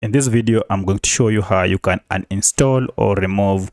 In this video, I'm going to show you how you can uninstall or remove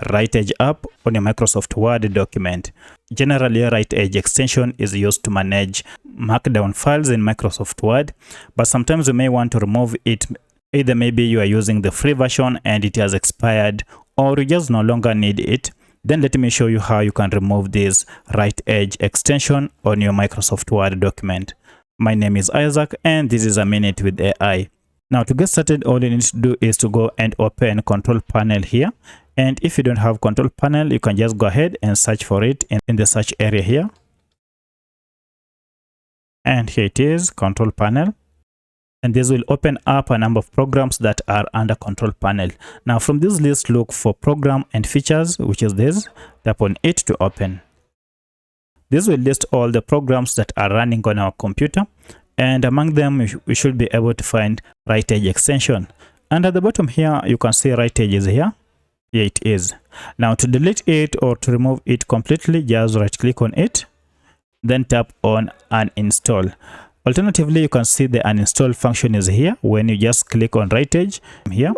Writage app on your Microsoft Word document. Generally, Writage extension is used to manage Markdown files in Microsoft Word, but sometimes you may want to remove it. Either maybe you are using the free version and it has expired, or you just no longer need it. Then let me show you how you can remove this Writage extension on your Microsoft Word document. My name is Isaac and this is a minute with AI. Now to get started, all you need to do is to go and open Control Panel here. And if you don't have Control Panel, you can just go ahead and search for it in the search area here. And here it is, Control Panel. And this will open up a number of programs that are under Control Panel. Now from this list, look for Program and Features, which is this. Tap on it to open. This will list all the programs that are running on our computer. And among them, we should be able to find Writage extension. And at the bottom here, you can see Writage is here. Here it is. Now to delete it or to remove it completely, just right click on it. Then tap on Uninstall. Alternatively, you can see the uninstall function is here when you just click on Writage here.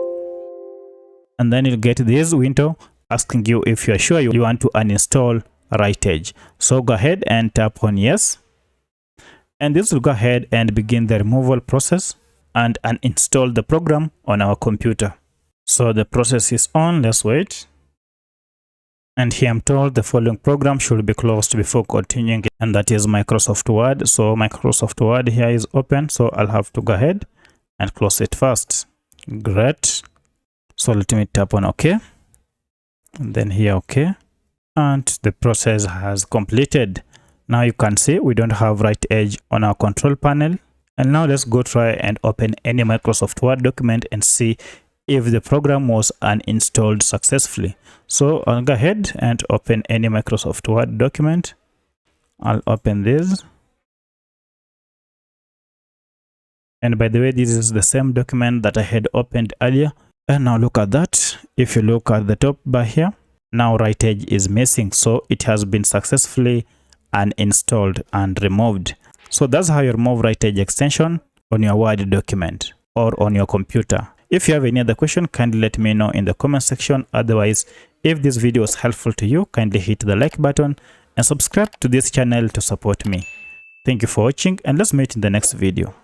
And then you'll get this window asking you if you're sure you want to uninstall Writage. So go ahead and tap on yes. And this will go ahead and begin the removal process and uninstall the program on our computer. So the process is on. Let's wait. And here I'm told the following program should be closed before continuing, and that is Microsoft Word. So Microsoft Word here is open, so I'll have to go ahead and close it first. Great. So let me tap on OK. And then here OK. And the process has completed. Now you can see we don't have Writage on our control panel. And now let's go try and open any Microsoft Word document and see if the program was uninstalled successfully. So I'll go ahead and open any Microsoft Word document. I'll open this. And by the way, this is the same document that I had opened earlier. And now look at that. If you look at the top bar here, now Writage is missing. So it has been successfully uninstalled and removed. So that's how you remove Writage extension on your Word document or on your computer. If you have any other question, kindly let me know in the comment section. Otherwise, if this video was helpful to you, kindly hit the like button and subscribe to this channel to support me. Thank you for watching, and let's meet in the next video.